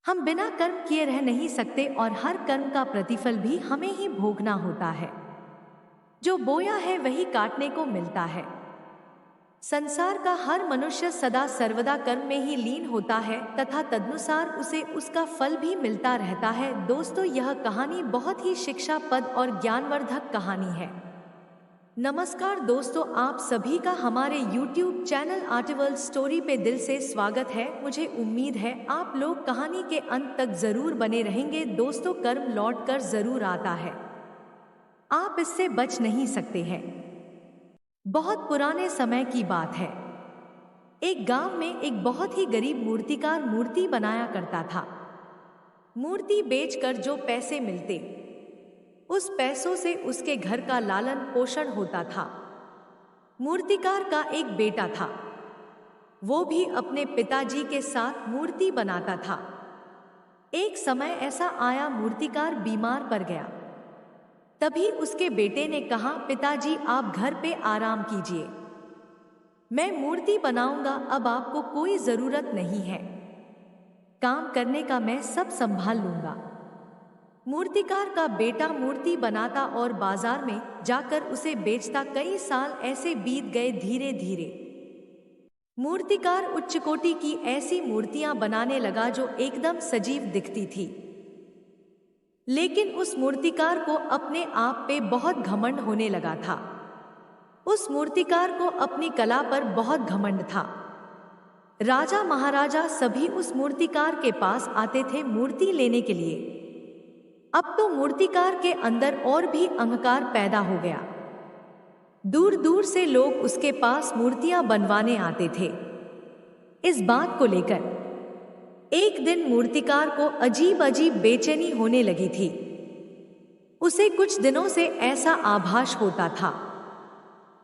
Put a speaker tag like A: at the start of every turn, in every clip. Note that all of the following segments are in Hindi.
A: हम बिना कर्म किए रह नहीं सकते और हर कर्म का प्रतिफल भी हमें ही भोगना होता है। जो बोया है वही काटने को मिलता है। संसार का हर मनुष्य सदा सर्वदा कर्म में ही लीन होता है तथा तदनुसार उसे उसका फल भी मिलता रहता है। दोस्तों, यह कहानी बहुत ही शिक्षाप्रद और ज्ञानवर्धक कहानी है। नमस्कार दोस्तों, आप सभी का हमारे YouTube चैनल आर्टिवर्ल्ड स्टोरी पे दिल से स्वागत है। मुझे उम्मीद है आप लोग कहानी के अंत तक जरूर बने रहेंगे। दोस्तों, कर्म लौट कर जरूर आता है, आप इससे बच नहीं सकते हैं। बहुत पुराने समय की बात है। एक गांव में एक बहुत ही गरीब मूर्तिकार मूर्ति बनाया करता था। मूर्ति बेचकर जो पैसे मिलते, उस पैसों से उसके घर का लालन पोषण होता था। मूर्तिकार का एक बेटा था, वो भी अपने पिताजी के साथ मूर्ति बनाता था। एक समय ऐसा आया, मूर्तिकार बीमार पड़ गया। तभी उसके बेटे ने कहा, पिताजी आप घर पे आराम कीजिए, मैं मूर्ति बनाऊंगा, अब आपको कोई जरूरत नहीं है, काम करने का मैं सब संभाल लूंगा। मूर्तिकार का बेटा मूर्ति बनाता और बाजार में जाकर उसे बेचता। कई साल ऐसे बीत गए। धीरे धीरे मूर्तिकार उच्च कोटि की ऐसी मूर्तियां बनाने लगा जो एकदम सजीव दिखती थी। लेकिन उस मूर्तिकार को अपने आप पे बहुत घमंड होने लगा था। उस मूर्तिकार को अपनी कला पर बहुत घमंड था। राजा महाराजा सभी उस मूर्तिकार के पास आते थे मूर्ति लेने के लिए। अब तो मूर्तिकार के अंदर और भी अहंकार पैदा हो गया। दूर दूर से लोग उसके पास मूर्तियां बनवाने आते थे। इस बात को लेकर एक दिन मूर्तिकार को अजीब अजीब बेचैनी होने लगी थी। उसे कुछ दिनों से ऐसा आभास होता था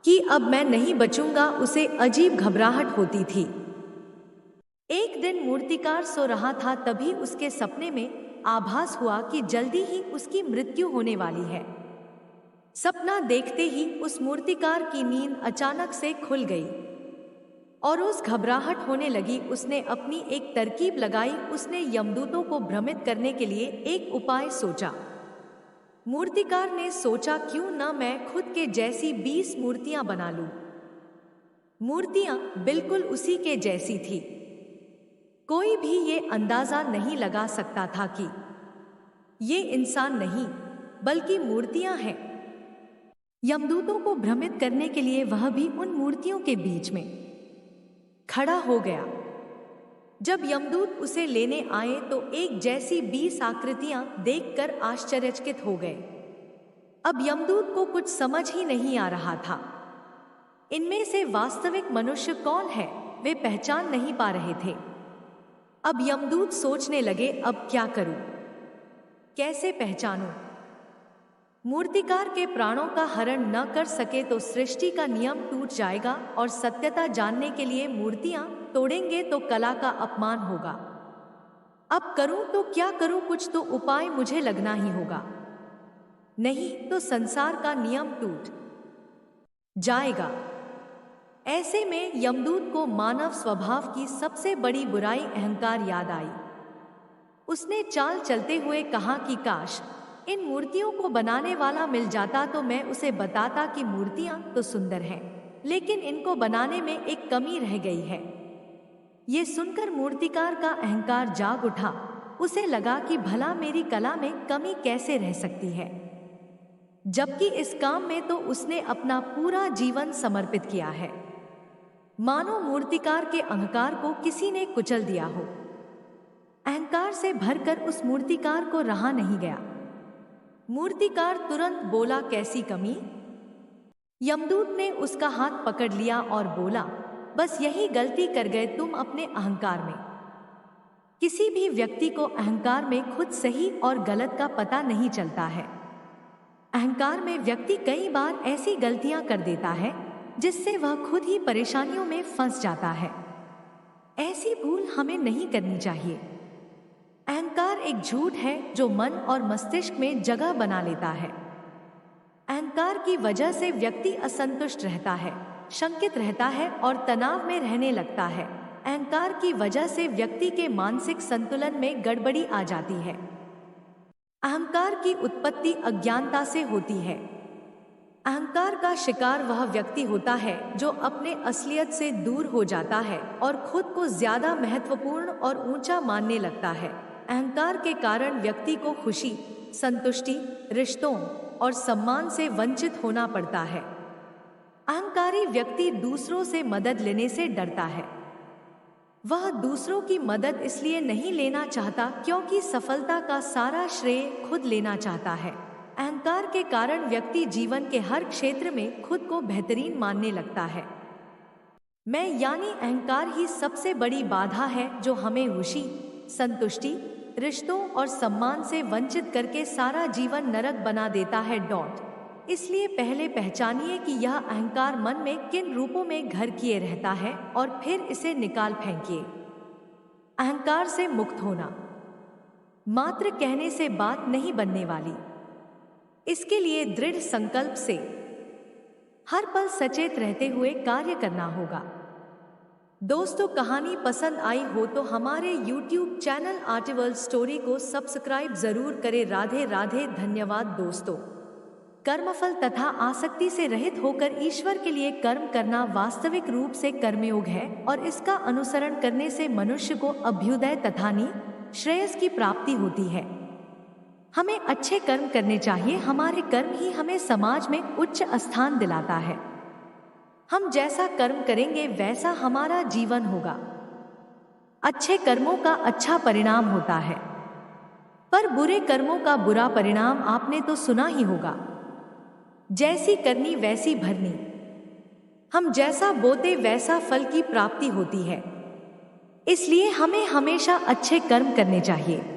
A: कि अब मैं नहीं बचूंगा। उसे अजीब घबराहट होती थी। एक दिन मूर्तिकार सो रहा था, तभी उसके सपने में आभास हुआ कि जल्दी ही उसकी मृत्यु होने वाली है। सपना देखते ही उस मूर्तिकार की नींद अचानक से खुल गई और उस घबराहट होने लगी। उसने अपनी एक तरकीब लगाई। उसने यमदूतों को भ्रमित करने के लिए एक उपाय सोचा। मूर्तिकार ने सोचा, क्यों ना मैं खुद के जैसी 20 मूर्तियां बना लूं। मूर्तियां बिल्कुल उसी के जैसी थी। कोई भी ये अंदाजा नहीं लगा सकता था कि ये इंसान नहीं बल्कि मूर्तियां हैं। यमदूतों को भ्रमित करने के लिए वह भी उन मूर्तियों के बीच में खड़ा हो गया। जब यमदूत उसे लेने आए तो एक जैसी 20 आकृतियां देखकर आश्चर्यचकित हो गए। अब यमदूत को कुछ समझ ही नहीं आ रहा था। इनमें से वास्तविक मनुष्य कौन है, वे पहचान नहीं पा रहे थे। अब यमदूत सोचने लगे, अब क्या करूं, कैसे पहचानूं। मूर्तिकार के प्राणों का हरण न कर सके तो सृष्टि का नियम टूट जाएगा और सत्यता जानने के लिए मूर्तियां तोड़ेंगे तो कला का अपमान होगा। अब करूं तो क्या करूं, कुछ तो उपाय मुझे लगना ही होगा, नहीं तो संसार का नियम टूट जाएगा। ऐसे में यमदूत को मानव स्वभाव की सबसे बड़ी बुराई अहंकार याद आई। उसने चाल चलते हुए कहा कि काश इन मूर्तियों को बनाने वाला मिल जाता तो मैं उसे बताता कि मूर्तियां तो सुंदर हैं, लेकिन इनको बनाने में एक कमी रह गई है। ये सुनकर मूर्तिकार का अहंकार जाग उठा। उसे लगा कि भला मेरी कला में कमी कैसे रह सकती है, जबकि इस काम में तो उसने अपना पूरा जीवन समर्पित किया है। मानो मूर्तिकार के अहंकार को किसी ने कुचल दिया हो। अहंकार से भरकर उस मूर्तिकार को रहा नहीं गया। मूर्तिकार तुरंत बोला, कैसी कमी। यमदूत ने उसका हाथ पकड़ लिया और बोला, बस यही गलती कर गए तुम अपने अहंकार में। किसी भी व्यक्ति को अहंकार में खुद सही और गलत का पता नहीं चलता है। अहंकार में व्यक्ति कई बार ऐसी गलतियां कर देता है जिससे वह खुद ही परेशानियों में फंस जाता है। ऐसी भूल हमें नहीं करनी चाहिए। अहंकार एक झूठ है जो मन और मस्तिष्क में जगह बना लेता है। अहंकार की वजह से व्यक्ति असंतुष्ट रहता है, शंकित रहता है और तनाव में रहने लगता है। अहंकार की वजह से व्यक्ति के मानसिक संतुलन में गड़बड़ी आ जाती है। अहंकार की उत्पत्ति अज्ञानता से होती है। अहंकार का शिकार वह व्यक्ति होता है जो अपने असलियत से दूर हो जाता है और खुद को ज्यादा महत्वपूर्ण और ऊंचा मानने लगता है। अहंकार के कारण व्यक्ति को खुशी, संतुष्टि, रिश्तों और सम्मान से वंचित होना पड़ता है। अहंकारी व्यक्ति दूसरों से मदद लेने से डरता है। वह दूसरों की मदद इसलिए नहीं लेना चाहता क्योंकि सफलता का सारा श्रेय खुद लेना चाहता है। अहंकार के कारण व्यक्ति जीवन के हर क्षेत्र में खुद को बेहतरीन मानने लगता है। मैं यानी अहंकार ही सबसे बड़ी बाधा है जो हमें खुशी, संतुष्टि, रिश्तों और सम्मान से वंचित करके सारा जीवन नरक बना देता है। इसलिए पहले पहचानिए कि यह अहंकार मन में किन रूपों में घर किए रहता है और फिर इसे निकाल फेंकिए। अहंकार से मुक्त होना मात्र कहने से बात नहीं बनने वाली। इसके लिए दृढ़ संकल्प से हर पल सचेत रहते हुए कार्य करना होगा। दोस्तों, कहानी पसंद आई हो तो हमारे YouTube चैनल आर्टवर्ल्ड स्टोरी को सब्सक्राइब जरूर करें। राधे राधे। धन्यवाद दोस्तों। कर्मफल तथा आसक्ति से रहित होकर ईश्वर के लिए कर्म करना वास्तविक रूप से कर्मयोग है और इसका अनुसरण करने से मनुष्य को अभ्युदय तथा श्रेयस की प्राप्ति होती है। हमें अच्छे कर्म करने चाहिए। हमारे कर्म ही हमें समाज में उच्च स्थान दिलाता है। हम जैसा कर्म करेंगे वैसा हमारा जीवन होगा। अच्छे कर्मों का अच्छा परिणाम होता है, पर बुरे कर्मों का बुरा परिणाम आपने तो सुना ही होगा। जैसी करनी वैसी भरनी। हम जैसा बोते वैसा फल की प्राप्ति होती है। इसलिए हमें हमेशा अच्छे कर्म करने चाहिए।